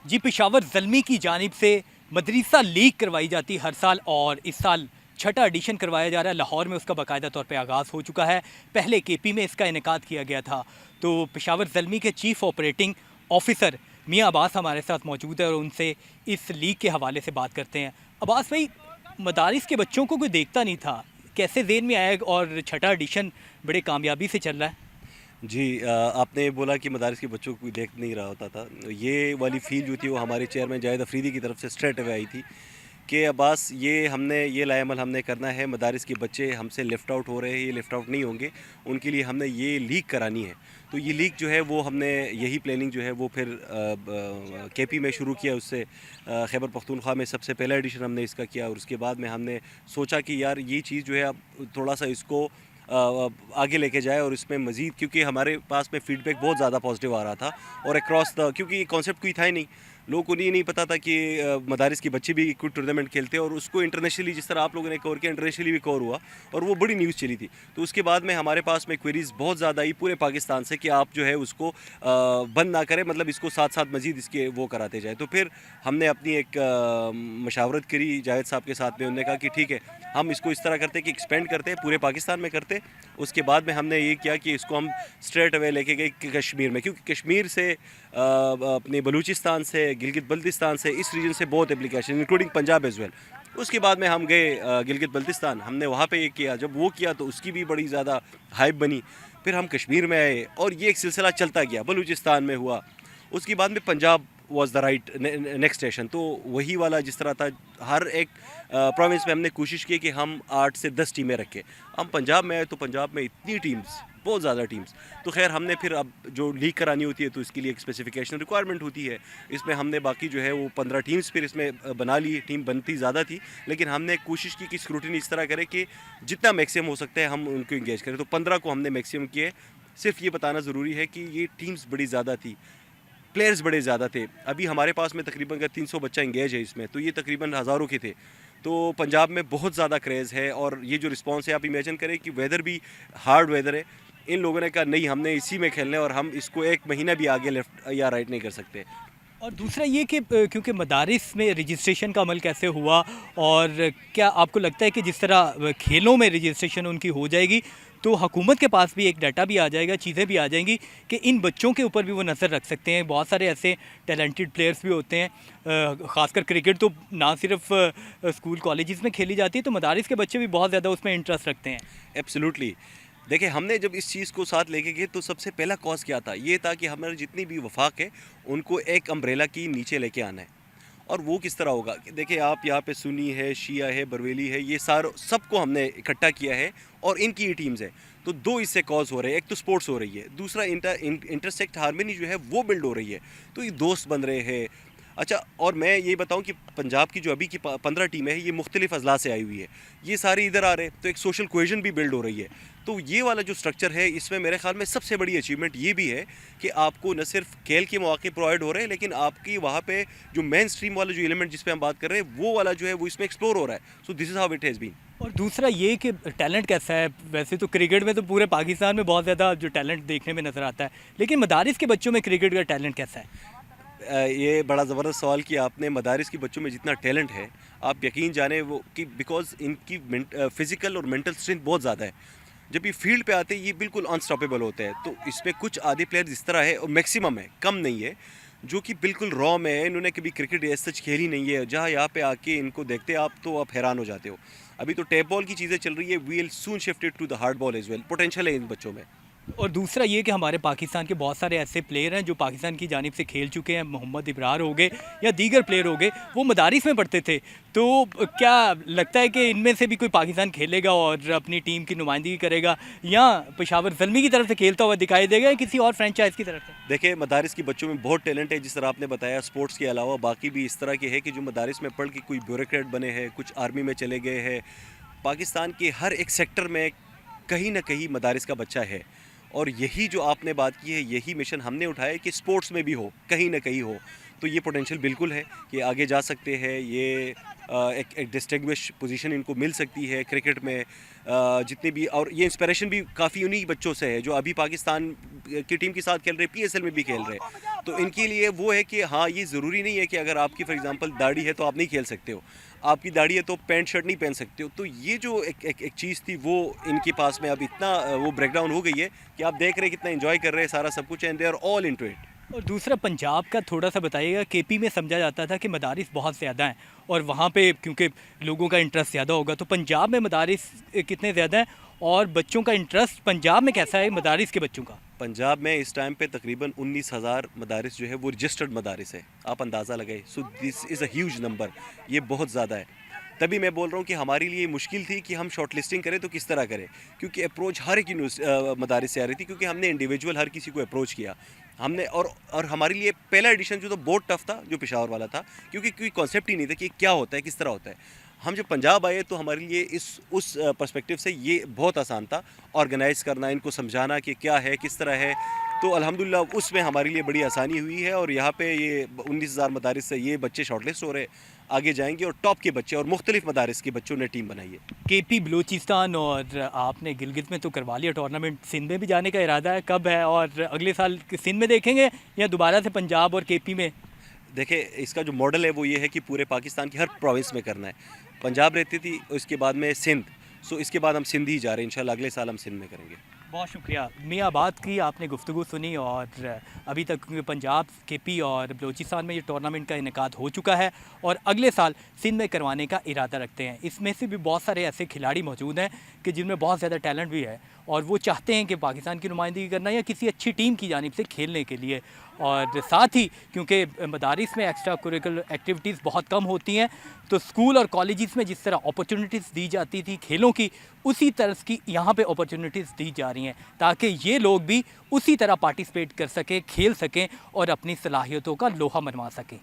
जी, पेशावर ज़ल्मी की जानिब से मदरसा लीग करवाई जाती है हर साल और इस साल छठा एडिशन करवाया जा रहा है। लाहौर में उसका बाकायदा तौर पे आगाज़ हो चुका है। पहले केपी में इसका इनेकाद किया गया था। तो पेशावर ज़ल्मी के चीफ़ ऑपरेटिंग ऑफ़िसर मियाँ अब्बास हमारे साथ मौजूद है और उनसे इस लीग के हवाले से बात करते हैं। अब्बास भाई, मदारिस के बच्चों को कोई देखता नहीं था, कैसे ज़हन में आया और छठा एडिशन बड़े कामयाबी से चल रहा है? जी आपने बोला कि मदारिस के बच्चों को कोई देख नहीं रहा होता था। ये वाली फ़ील जो थी वो हमारे चेयरमैन जावेद अफरीदी की तरफ से स्ट्रेट अवे आई थी कि अब्बास ये लाएमल हमने करना है। मदारिस के बच्चे हमसे लेफ़्ट आउट हो रहे हैं, ये लेफ़्ट आउट नहीं होंगे। उनके लिए हमने ये लीग करानी है। तो ये लीग जो है वो हमने यही प्लानिंग जो है वो फिर केपी में शुरू किया। उससे खैबर पख्तूनख्वा में सबसे पहला एडिशन हमने इसका किया और उसके बाद में हमने सोचा कि यार ये चीज़ जो है अब थोड़ा-सा इसको आगे लेके जाए और इसमें मज़ीद, क्योंकि हमारे पास में फ़ीडबैक बहुत ज़्यादा पॉजिटिव आ रहा था और अक्रॉस द, क्योंकि ये कॉन्सेप्ट कोई था ही नहीं। लोगों को ये नहीं पता था कि मदारिस के बच्चे भी कोई टूर्नामेंट खेलते हैं और उसको इंटरनेशनली, जिस तरह आप लोगों ने कवर किया, इंटरनेशनली भी कवर हुआ और वो बड़ी न्यूज़ चली थी। तो उसके बाद में हमारे पास में क्वेरीज़ बहुत ज़्यादा आई पूरे पाकिस्तान से कि आप जो है उसको बंद ना करें, मतलब इसको साथ साथ मज़ीद इसके वो कराते जाए। तो फिर हमने अपनी एक मशावरत करी जावेद साहब के साथ में। उन्होंने कहा कि ठीक है, हम इसको इस तरह करते कि एक्सपेंड करते पूरे पाकिस्तान में करते। उसके बाद में हमने ये किया कि इसको हम स्ट्रेट अवे लेके गए कश्मीर में, क्योंकि कश्मीर से अपने बलूचिस्तान से, गिलगित बल्तिस्तान से, इस रीजन से बहुत application, including Punjab as well. उसके बाद में हम गए गिलगित बल्तिस्तान, हमने वहाँ पे ये किया। जब वो किया तो उसकी भी बड़ी ज़्यादा हाइप बनी। फिर हम कश्मीर में आए और ये एक सिलसिला चलता गया। बलूचिस्तान में हुआ, उसके बाद में Punjab was the right next station. तो वही वाला जिस तरह था, हर एक प्रोविंस में हमने कोशिश की कि हम 8 से 10 टीमें रखें। हम पंजाब में आए तो पंजाब में इतनी टीम्स, बहुत ज़्यादा टीम्स। तो खैर हमने फिर, अब जो लीग करानी होती है तो इसके लिए एक स्पेसिफिकेशन रिक्वायरमेंट होती है। इसमें हमने बाकी जो है वो 15 टीम्स फिर इसमें बना ली। टीम बनती ज़्यादा थी, लेकिन हमने कोशिश की कि स्क्रूटिनी इस तरह करें कि जितना मैक्सिमम हो सकता है हम उनको इंगेज करें। तो 15 को हमने मैक्सिमम किए। सिर्फ ये बताना ज़रूरी है कि ये टीम्स बड़ी ज़्यादा थी, प्लेयर्स बड़े ज़्यादा थे। अभी हमारे पास में तकरीबन अगर 300 बच्चा इंगेज है इसमें, तो ये तकरीबन हज़ारों के थे। तो पंजाब में बहुत ज़्यादा क्रेज़ है और ये जो रिस्पॉन्स है, आप इमेजिन करें कि वेदर भी हार्ड वेदर है। इन लोगों ने कहा नहीं, हमने इसी में खेलना है और हम इसको 1 महीना भी आगे लेफ़्ट या राइट नहीं कर सकते। और दूसरा ये कि क्योंकि मदारिस में रजिस्ट्रेशन का अमल कैसे हुआ और क्या आपको लगता है कि जिस तरह खेलों में रजिस्ट्रेशन उनकी हो जाएगी तो हुकूमत के पास भी एक डाटा भी आ जाएगा, चीज़ें भी आ जाएंगी कि इन बच्चों के ऊपर भी वो नज़र रख सकते हैं? बहुत सारे ऐसे टैलेंटेड प्लेयर्स भी होते हैं, ख़ासकर क्रिकेट तो ना सिर्फ स्कूल कॉलेजेस में खेली जाती है, तो मदारिस के बच्चे भी बहुत ज़्यादा उसमें इंटरेस्ट रखते हैं। एब्सोल्युटली। देखिए, हमने जब इस चीज़ को साथ लेके गए तो सबसे पहला कॉज़ क्या था? ये था कि हमारे जितनी भी वफ़ाक है, उनको एक अम्ब्रेला की नीचे लेके आना है। और वो किस तरह होगा कि देखिए, आप यहाँ पे सुन्नी है, शिया है, बरेलवी है, ये सबको हमने इकट्ठा किया है और इनकी ये टीम्स है। तो 2 इससे कॉज़ हो रहे हैं। एक तो स्पोर्ट्स हो रही है, दूसरा इंटरसेक्ट हार्मनी जो है वो बिल्ड हो रही है। तो ये दोस्त बन रहे हैं। अच्छा, और मैं ये बताऊं कि पंजाब की जो अभी की 15 टीमें हैं, ये मुख्तलिफ अजला से आई हुई है। ये सारे इधर आ रहे हैं, तो एक सोशल कोहेजन भी बिल्ड हो रही है। तो ये वाला जो स्ट्रक्चर है, इसमें मेरे ख्याल में सबसे बड़ी अचीवमेंट ये भी है कि आपको न सिर्फ खेल के मौके प्रोवाइड हो रहे हैं, लेकिन आपकी वहाँ पे जो मेन स्ट्रीम वाला जो एलिमेंट जिस पे हम बात कर रहे हैं, वो वाला जो है वो इसमें एक्सप्लोर हो रहा है। So this is how it has been. और दूसरा ये कि टैलेंट कैसा है? वैसे तो क्रिकेट में तो पूरे पाकिस्तान में बहुत ज़्यादा जो टैलेंट देखने में नज़र आता है, लेकिन मदारिस के बच्चों में क्रिकेट का टैलेंट कैसा है? ये बड़ा ज़बरदस्त सवाल किया आपने। मदारिस के बच्चों में जितना टैलेंट है, आप यकीन जाने वो कि बिकॉज़ इनकी फ़िज़िकल और मेंटल स्ट्रेंथ बहुत ज़्यादा है। जब ये फील्ड पे आते हैं, ये बिल्कुल अनस्टॉपेबल होते हैं। तो इसमें कुछ आधे प्लेयर्स इस तरह है और मैक्सिमम है, कम नहीं है, जो कि बिल्कुल रॉ में है। इन्होंने कभी क्रिकेट एज़ सच खेली नहीं है। जहाँ यहाँ पे आके इनको देखते हैं आप, तो आप हैरान हो जाते हो। अभी तो टैप बॉल की चीज़ें चल रही है, we will soon shift it to the hard ball as well. Potential है इन बच्चों में। और दूसरा ये कि हमारे पाकिस्तान के बहुत सारे ऐसे प्लेयर हैं जो पाकिस्तान की जानिब से खेल चुके हैं, मोहम्मद इब्रार हो गए या दीगर प्लेयर हो गए, वो मदारिस में पढ़ते थे। तो क्या लगता है कि इनमें से भी कोई पाकिस्तान खेलेगा और अपनी टीम की नुमाइंदगी करेगा, या पेशावर ज़ल्मी की तरफ से खेलता हुआ दिखाई देगा, या किसी और फ्रेंचाइज की तरफ से? देखिए, मदारिस के बच्चों में बहुत टैलेंट है, जिस तरह आपने बताया। स्पोर्ट्स के अलावा बाकी भी इस तरह के है कि जो मदारिस में पढ़ के कोई ब्यूरोक्रेट बने हैं, कुछ आर्मी में चले गए हैं। पाकिस्तान के हर एक सेक्टर में कहीं ना कहीं मदारिस का बच्चा है। और यही जो आपने बात की है, यही मिशन हमने उठाया कि स्पोर्ट्स में भी हो, कहीं ना कहीं हो। तो ये पोटेंशियल बिल्कुल है कि आगे जा सकते हैं। ये एक डिस्टिंग्विश पोजीशन इनको मिल सकती है क्रिकेट में। जितने भी, और ये इंस्पिरेशन भी काफ़ी उन्हीं बच्चों से है जो अभी पाकिस्तान की टीम के साथ खेल रहे, PSL में भी खेल रहे। तो इनके लिए वो है कि हाँ, ये ज़रूरी नहीं है कि अगर आपकी फॉर एग्जांपल दाढ़ी है तो आप नहीं खेल सकते हो, आपकी दाढ़ी है तो पैंट शर्ट नहीं पहन सकते हो। तो ये जो एक चीज़ थी वो इनके पास में अब इतना वो ब्रेकडाउन हो गई है कि आप देख रहे हैं कितना एंजॉय कर रहे हैं सारा सब कुछ, and they are all into it. और दूसरा पंजाब का थोड़ा सा बताइएगा। केपी में समझा जाता था कि मदारिस बहुत ज़्यादा हैं और वहाँ पे क्योंकि लोगों का इंटरेस्ट ज़्यादा होगा, तो पंजाब में मदारिस कितने ज़्यादा हैं और बच्चों का इंटरेस्ट पंजाब में कैसा है मदारिस के बच्चों का? पंजाब में इस टाइम पे तकरीबन 19,000 मदारिस जो है वो रजिस्टर्ड मदारिस है, आप अंदाज़ा लगाए। सो this is a huge number, ये बहुत ज़्यादा है। तभी मैं बोल रहा हूँ कि हमारे लिए मुश्किल थी कि हम शॉर्ट लिस्टिंग करें तो किस तरह करें, क्योंकि अप्रोच हर एक मदारिस से आ रही थी, क्योंकि हमने इंडिविजुअल हर किसी को अप्रोच किया हमने। और हमारे लिए पहला एडिशन जो था बहुत टफ था, जो पेशावर वाला था, क्योंकि कोई कॉन्सेप्ट ही नहीं था कि क्या होता है, किस तरह होता है। हम जब पंजाब आए तो हमारे लिए उस पर्सपेक्टिव से ये बहुत आसान था ऑर्गेनाइज़ करना, इनको समझाना कि क्या है, किस तरह है। तो अल्हम्दुलिल्लाह उसमें हमारे लिए बड़ी आसानी हुई है, और यहाँ पे ये 19,000 मदारिस से ये बच्चे शॉर्टलिस्ट हो रहे, आगे जाएंगे और टॉप के बच्चे और मुख्तलिफ मदारिस के बच्चों ने टीम बनाई है। केपी बलूचिस्तान और आपने गिलगित में तो करवा लिया टूर्नामेंट, सिंध में भी जाने का इरादा है, कब है और अगले साल सिंध में देखेंगे या दोबारा से पंजाब और केपी में? देखिए, इसका जो मॉडल है वो ये है कि पूरे पाकिस्तान की हर प्रोविंस में करना है। पंजाब रहती थी, उसके बाद में सिंध, सो इसके बाद हम सिंध ही जा रहे हैं। इंशाल्लाह अगले साल हम सिंध में करेंगे। बहुत शुक्रिया मियाँ, बात की आपने, गुफ्तगू सुनी। और अभी तक पंजाब, केपी और बलूचिस्तान में ये टूर्नामेंट का इनेकाद हो चुका है और अगले साल सिंध में करवाने का इरादा रखते हैं। इसमें से भी बहुत सारे ऐसे खिलाड़ी मौजूद हैं कि जिनमें बहुत ज़्यादा टैलेंट भी है और वो चाहते हैं कि पाकिस्तान की नुमाइंदगी करना या किसी अच्छी टीम की जानिब से खेलने के लिए। और साथ ही क्योंकि मदारिस में एक्स्ट्रा करिकुलर एक्टिविटीज़ बहुत कम होती हैं, तो स्कूल और कॉलेजेस में जिस तरह अपॉर्चुनिटीज़ दी जाती थी खेलों की, उसी तरह की यहाँ पे अपॉर्चुनिटीज़ दी जा रही हैं ताकि ये लोग भी उसी तरह पार्टिसिपेट कर सकें, खेल सकें और अपनी सलाहियतों का लोहा मनवा सकें।